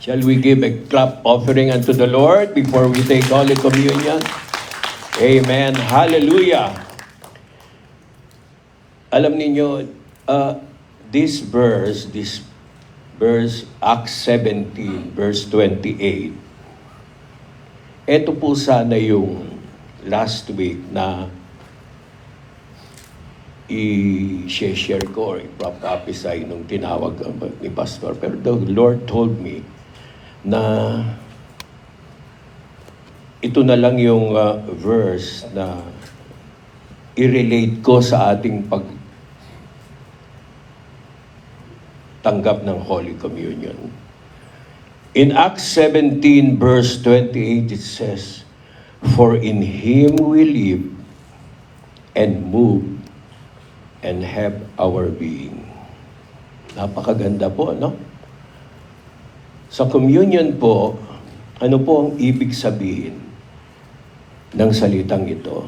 Shall we give a clap offering unto the Lord before we take Holy Communion? Amen. Hallelujah. Alam niyo, this verse, Acts 17, verse 28, ito po sana yung last week na i-share ko or i-prophesy nung tinawag ni Pastor. Pero the Lord told me na ito na lang yung verse na i-relate ko sa ating pagtanggap ng Holy Communion. In Acts 17 verse 28 it says, "For in Him we live and move and have our being." Napakaganda po, no? Sa communion po, ano po ang ibig sabihin ng salitang ito?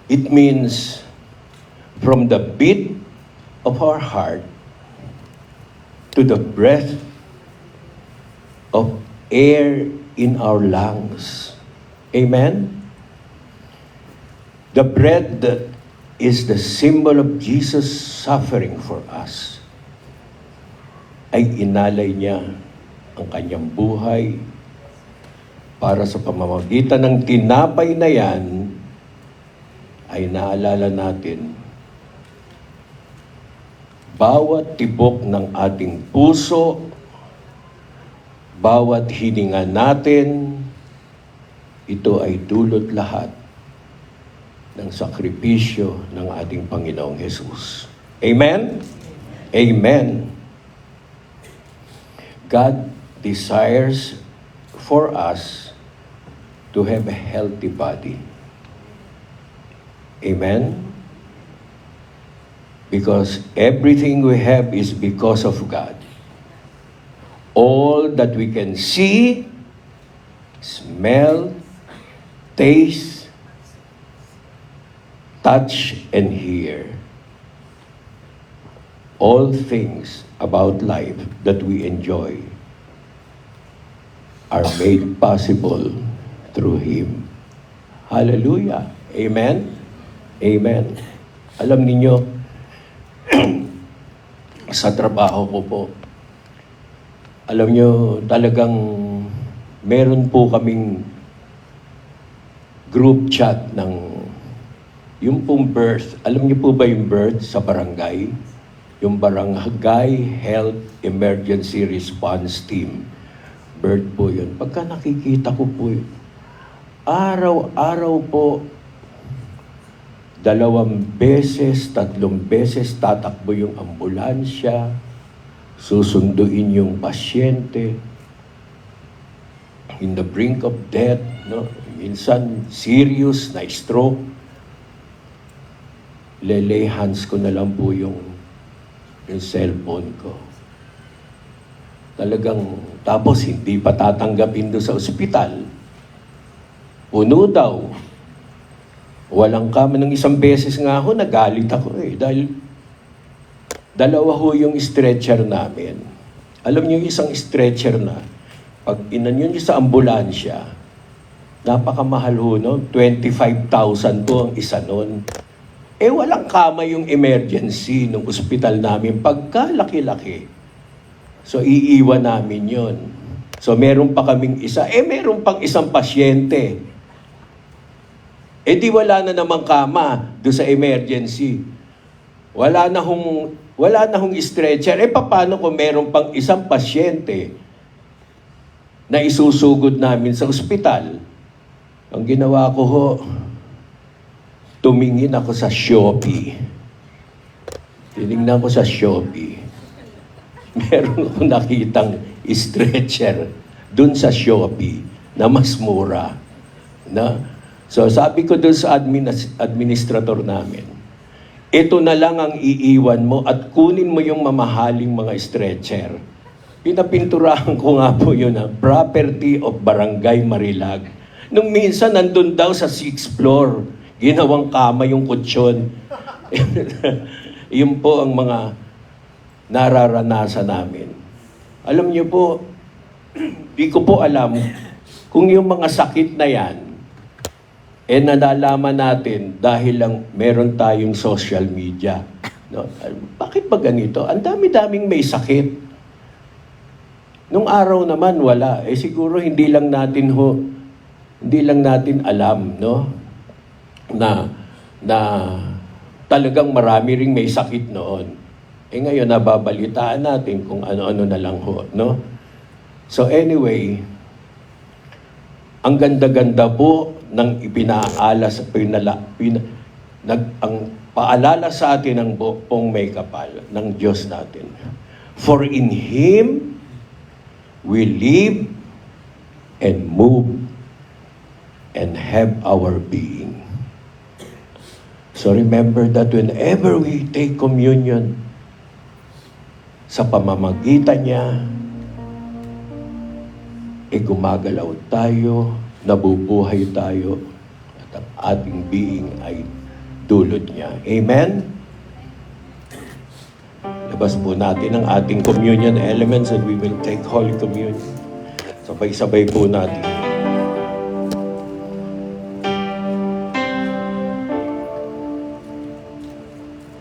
It means from the beat of our heart to the breath of air in our lungs. Amen? The bread that is the symbol of Jesus suffering for us, ay inalay niya ang kanyang buhay para sa pamamagitan ng tinapay na yan, ay naalala natin bawat tibok ng ating puso, bawat hininga natin, ito ay dulot lahat ng sakripisyo ng ating Panginoong Jesus. Amen? Amen. God desires for us to have a healthy body. Amen? Because everything we have is because of God. All that we can see, smell, taste, touch, and hear. All things about life that we enjoy are made possible through Him. Hallelujah. Amen? Amen. Alam niyo, sa trabaho ko po, alam niyo, talagang meron po kaming group chat ng yung pong birth. Alam niyo po ba yung birth sa barangay? Yung Barangay Health Emergency Response Team. Birth po yun. Pagka nakikita ko po yun, araw-araw po, 2 beses, 3 beses tatakbo yung ambulansya, susunduin yung pasyente, in the brink of death, no? Minsan serious na stroke. Lay hands ko na lang po yung cellphone ko. Talagang, tapos hindi pa tatanggapin doon sa ospital. Puno daw. Walang kama ng 1 beses nga ako, nagalit ako dahil 2 ho yung stretcher namin. Alam niyo yung isang stretcher na, pag inanyo niyo sa ambulansya, napakamahal ho, no? 25,000 po ang isa nun. Walang kama yung emergency ng ospital namin pagka laki-laki. So, iiwan namin yon. So, meron pa kaming isa. Meron pang isang pasyente. Di wala na namang kama doon sa emergency. Wala na hong stretcher. Paano kung meron pang isang pasyente na isusugod namin sa ospital? Ang ginawa ko ho, tumingin ako sa Shopee. Tinignan ko sa Shopee. Meron akong nakitang stretcher dun sa Shopee na mas mura. Na? So sabi ko dun sa administrator namin, ito na lang ang iiwan mo at kunin mo yung mamahaling mga stretcher. Pinapinturahan ko nga po yun, property of Barangay Marilag. Nung minsan nandun daw sa 6th floor, ginawang kama yung kutsyon. Yun po ang mga nararanasan namin. Alam niyo po, di ko po alam kung yung mga sakit na yan, nalalaman natin dahil lang meron tayong social media. No? Bakit ba ganito? Ang dami-daming may sakit. Nung araw naman wala. Siguro hindi lang natin alam, no? Na talagang marami ring may sakit noon. Ngayon nababalitaan natin kung ano-ano na lang ho, no? So anyway, ang ganda-ganda po ng ipinaala sa ang paalala sa atin ng buong may kapal ng Diyos natin. For in Him we live and move and have our being. So remember that whenever we take communion, sa pamamagitan niya, gumagalaw tayo, nabubuhay tayo, at ang ating being ay dulot niya. Amen? Labas po natin ang ating communion elements and we will take Holy Communion. Sabay-sabay po natin.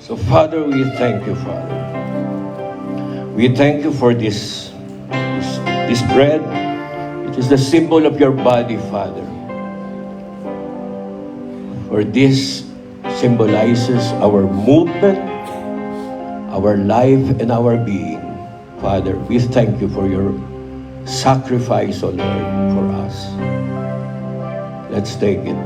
So Father, we thank you, Father. We thank you for this bread. It is the symbol of your body, Father. For this symbolizes our movement, our life, and our being. Father, we thank you for your sacrifice, O Lord, for us. Let's take it.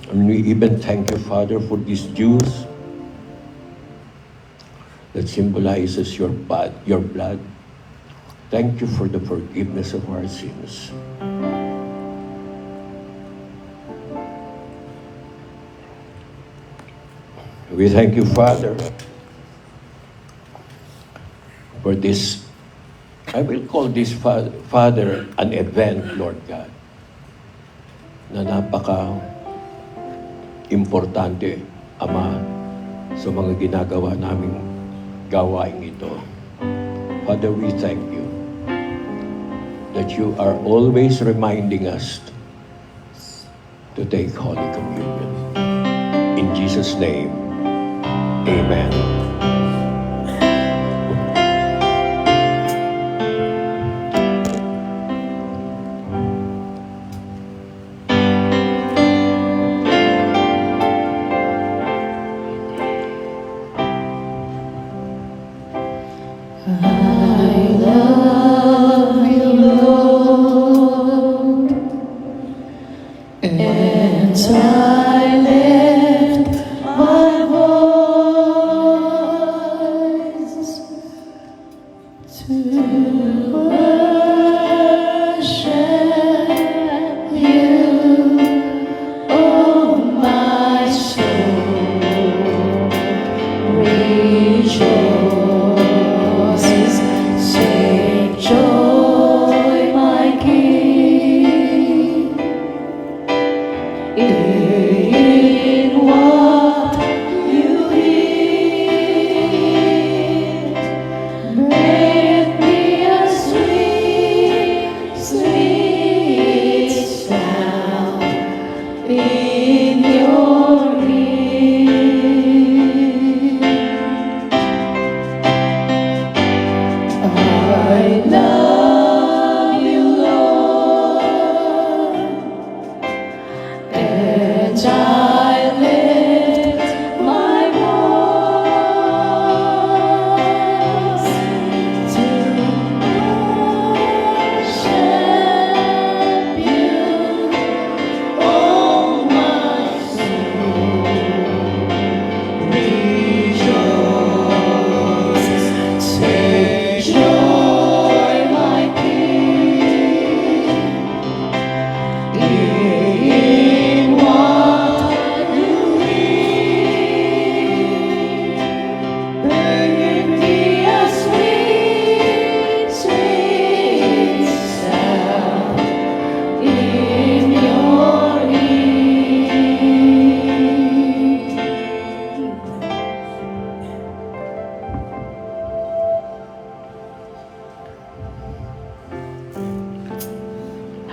And we even thank you, Father, for this juice that symbolizes your blood. Thank you for the forgiveness of our sins. We thank you, Father, for this, I will call this, Father, an event, Lord God, na importante, Ama, sa mga ginagawa naming gawain ito. Father, we thank you that you are always reminding us to take Holy Communion. In Jesus' name, Amen. And I lift my voice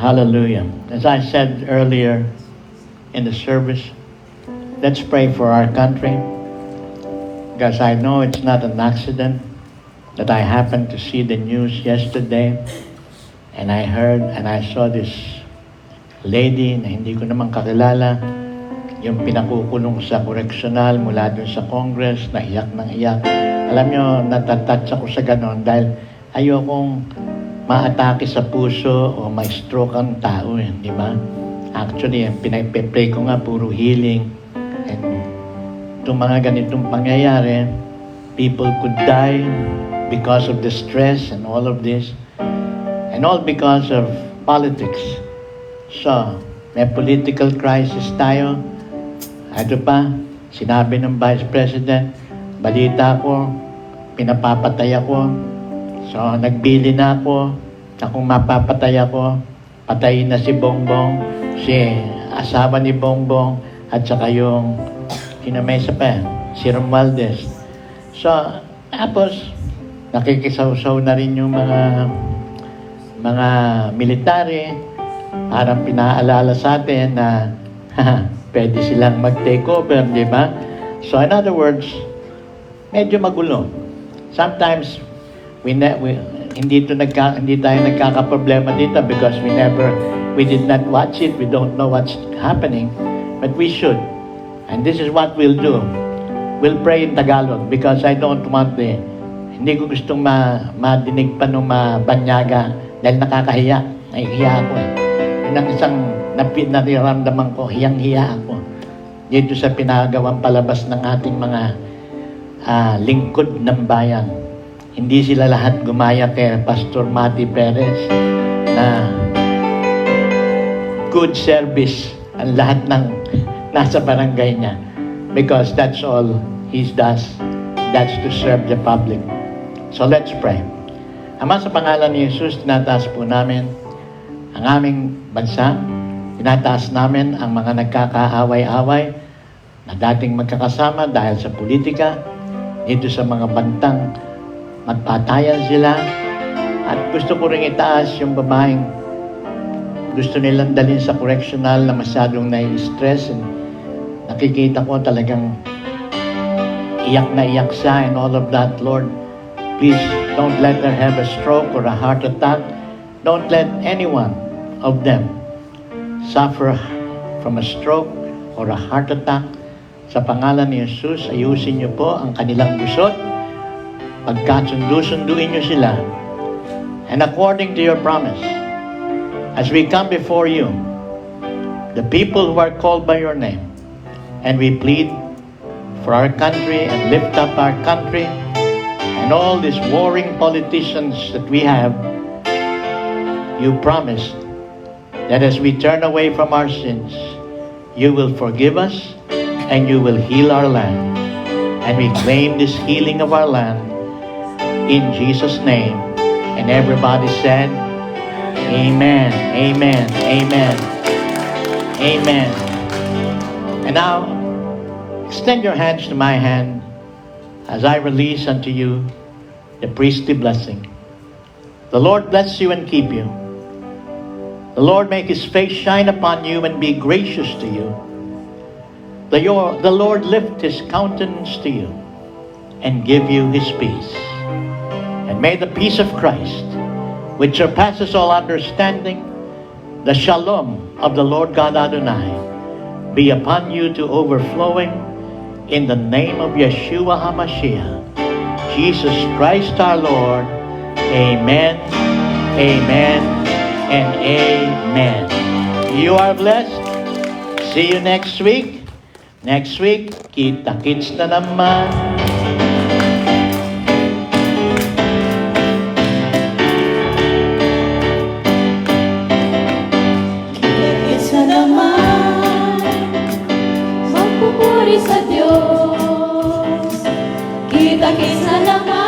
Hallelujah. As I said earlier in the service, let's pray for our country, because I know it's not an accident that I happened to see the news yesterday, and I heard and I saw this lady na hindi ko naman kakilala, yung pinakukulong sa correctional mula dun sa Congress, na iyak ng iyak. Alam nyo, natatouch ako sa ganon dahil ayokong maatake sa puso o ma-stroke ang tao, di ba? Actually, pinag-pray ko nga, puro healing. And itong mga ganitong pangyayari, people could die because of the stress and all of this. And all because of politics. So, may political crisis tayo. Ito pa, sinabi ng Vice President, balita ko, pinapapatay ako. So, nagbili na ako na kung mapapatay ako, patayin na si Bongbong, si asawa ni Bongbong, at saka yung kinamesa pa, si Romualdez. So, tapos, nakikisaw-saw na rin yung mga military, parang pinaalala sa atin na pwede silang mag-take over, di ba? So in other words, medyo magulo. Sometimes hindi tayo nagkakaproblema dito because we did not watch it, we don't know what's happening, but we should. And this is what we'll do. We'll pray in Tagalog because I don't want hindi ko gustong madinig pa nung mabanyaga dahil nakakahiya. Nahihiya ako eh. Yun ang isang nariramdaman ko, hiyang-hiya ako. Dito sa pinagawang palabas ng ating mga lingkod ng bayan. Hindi sila lahat gumaya kay Pastor Mati Perez na good service ang lahat ng nasa barangay niya. Because that's all he does. That's to serve the public. So let's pray. Ama, sa pangalan ni Jesus, tinataas po namin ang aming bansa. Tinataas namin ang mga nagkakaaway-away na dating magkakasama dahil sa politika, dito sa mga bantang magpatayan sila. At gusto ko rin itaas yung babaeng gusto nilang dalhin sa correctional na masyadong nai-stress. Nakikita ko talagang iyak na iyak siya and all of that, Lord. Please don't let her have a stroke or a heart attack. Don't let anyone of them suffer from a stroke or a heart attack. Sa pangalan ni Jesus, ayusin niyo po ang kanilang gusot. Pagkasundo-sunduin niyo sila. And according to your promise, as we come before you, the people who are called by your name, and we plead for our country and lift up our country and all these warring politicians that we have, you promised that as we turn away from our sins, you will forgive us and you will heal our land. And we claim this healing of our land in Jesus' name. And everybody said, Amen, Amen, Amen, Amen. And now, extend your hands to my hand as I release unto you the priestly blessing. The Lord bless you and keep you. The Lord make His face shine upon you and be gracious to you. The Lord lift His countenance to you and give you His peace. And may the peace of Christ, which surpasses all understanding, the shalom of the Lord God Adonai, be upon you to overflowing in the name of Yeshua HaMashiach, Jesus Christ our Lord. Amen, amen, and amen. You are blessed. See you next week. Next week, kita-kits na naman. Kita-kits na naman. Magpupuri sa Diyos. Kita-kits na naman.